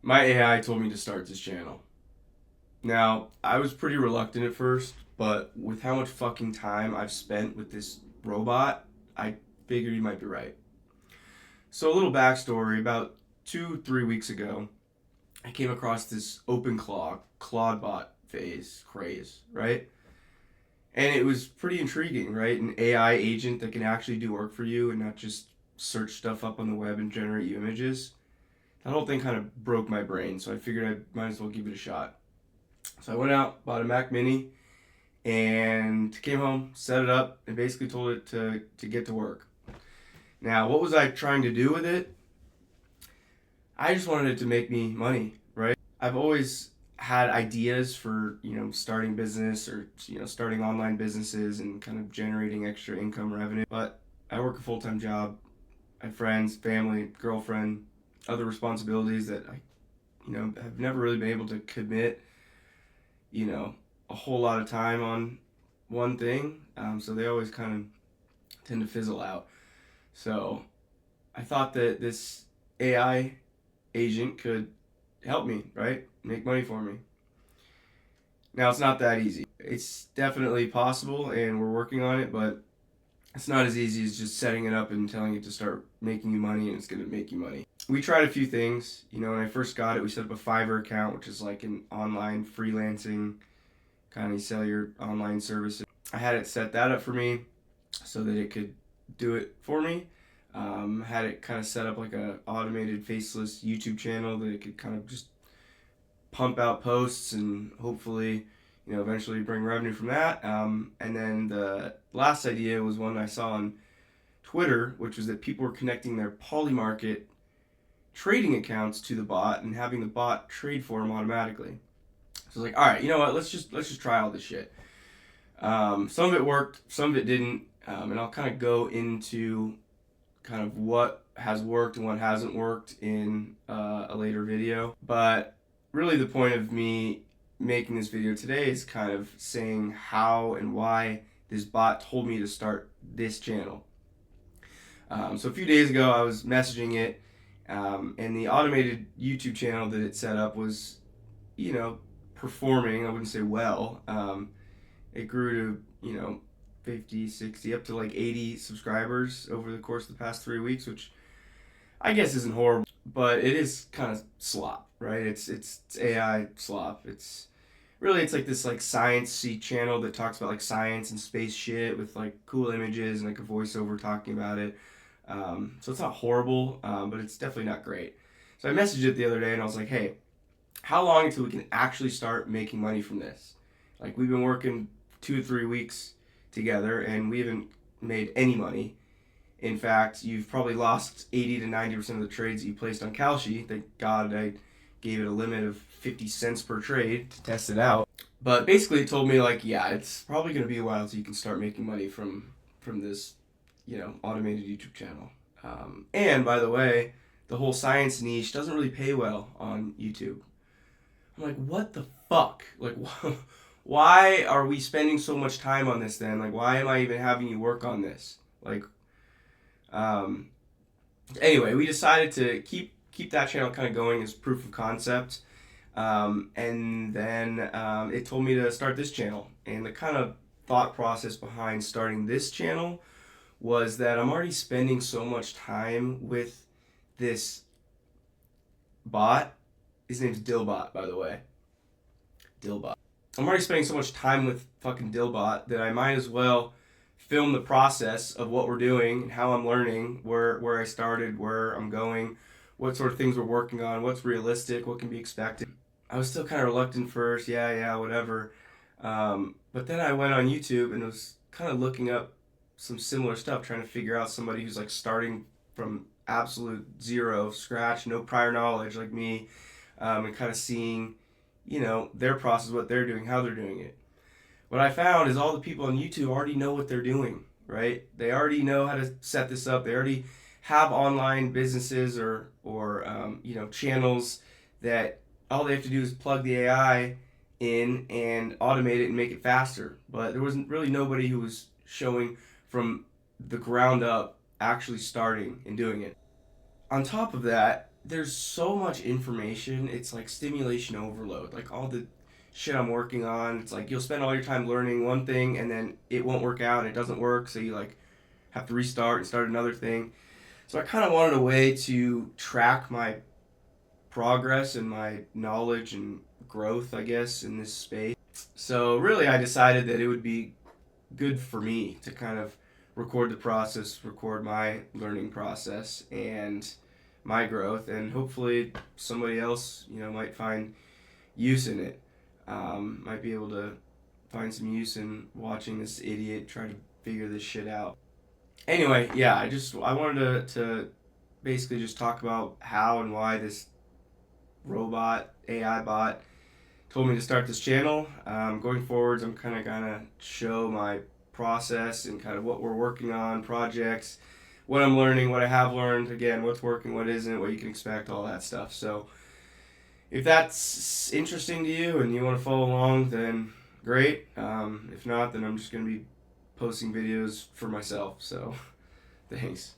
My AI told me to start this channel. Now, I was pretty reluctant at first, but with how much fucking time I've spent with this robot, I figured he might be right. So, a little backstory about 3 weeks ago, I came across this OpenClaw Claude bot craze, right? And it was pretty intriguing, right? An AI agent that can actually do work for you and not just search stuff up on the web and generate you images. That whole thing kind of broke my brain, so I figured I might as well give it a shot. So I went out, bought a Mac Mini, and came home, set it up, and basically told it to get to work. Now, what was I trying to do with it? I just wanted it to make me money, right? I've always had ideas for, starting business or, starting online businesses and kind of generating extra income revenue. But I work a full-time job. I have friends, family, girlfriend, other responsibilities that I, have never really been able to commit, a whole lot of time on one thing. So they always kind of tend to fizzle out. So I thought that this AI agent could help me, right? Make money for me. Now, it's not that easy. It's definitely possible, and we're working on it, but it's not as easy as just setting it up and telling it to start making you money, and it's going to make you money. We tried a few things. When I first got it, we set up a Fiverr account, which is like an online freelancing kind of sell your online services. I had it set that up for me so that it could do it for me. Had it kind of set up like a automated faceless YouTube channel that it could kind of just pump out posts and hopefully, eventually bring revenue from that. And then the last idea was one I saw on Twitter, which was that people were connecting their Polymarket trading accounts to the bot and having the bot trade for them automatically. So I was like, all right, you know what? Let's just try all this shit. Some of it worked, some of it didn't, and I'll kind of go into kind of what has worked and what hasn't worked in a later video. But really, the point of me making this video today is kind of saying how and why this bot told me to start this channel. So a few days ago, I was messaging it, and the automated YouTube channel that it set up was, performing. I wouldn't say well. It grew to, 50, 60, up to like 80 subscribers over the course of the past 3 weeks, which I guess isn't horrible, but it is kind of slop, right? It's AI slop. It's like this like science-y channel that talks about like science and space shit with like cool images and like a voiceover talking about it. So it's not horrible, but it's definitely not great. So I messaged it the other day and I was like, hey, how long until we can actually start making money from this? Like, we've been working 2 to 3 weeks together and we haven't made any money. In fact, you've probably lost 80 to 90% of the trades that you placed on Kalshi. Thank God I gave it a limit of 50 cents per trade to test it out. But basically it told me like, yeah, it's probably going to be a while until you can start making money from this, automated YouTube channel. And by the way, the whole science niche doesn't really pay well on YouTube. I'm like, what the fuck? Like, why are we spending so much time on this then? Like, why am I even having you work on this? Like, anyway, we decided to keep that channel kind of going as proof of concept. And then it told me to start this channel. And the kind of thought process behind starting this channel was that I'm already spending so much time with this bot. His name's Dillbot, by the way. Dillbot. I'm already spending so much time with fucking Dillbot that I might as well film the process of what we're doing and how I'm learning, where I started, where I'm going, what sort of things we're working on, what's realistic, what can be expected. I was still kind of reluctant first, yeah, whatever. But then I went on YouTube and was kind of looking up some similar stuff, trying to figure out somebody who's like starting from absolute zero, scratch, no prior knowledge like me, and kind of seeing, their process, what they're doing, how they're doing it. What I found is all the people on YouTube already know what they're doing, right? They already know how to set this up. They already have online businesses or channels that all they have to do is plug the AI in and automate it and make it faster. But there wasn't really nobody who was showing from the ground up actually starting and doing it. On top of that, there's so much information. It's like stimulation overload. Like all the shit I'm working on, it's like you'll spend all your time learning one thing and then it won't work out and it doesn't work, so you like have to restart and start another thing. So I kind of wanted a way to track my progress and my knowledge and growth, I guess, in this space. So really, I decided that it would be good for me to kind of record the process, record my learning process and my growth, and hopefully somebody else, might find use in it. Might be able to find some use in watching this idiot try to figure this shit out. Anyway, yeah, I wanted to basically just talk about how and why this robot AI bot told me to start this channel. Going forwards, I'm kind of gonna show my process and kind of what we're working on, projects, what I'm learning, what I have learned, again, what's working, what isn't, what you can expect, all that stuff. So if that's interesting to you and you want to follow along, then great. If not, then I'm just gonna be posting videos for myself. So thanks.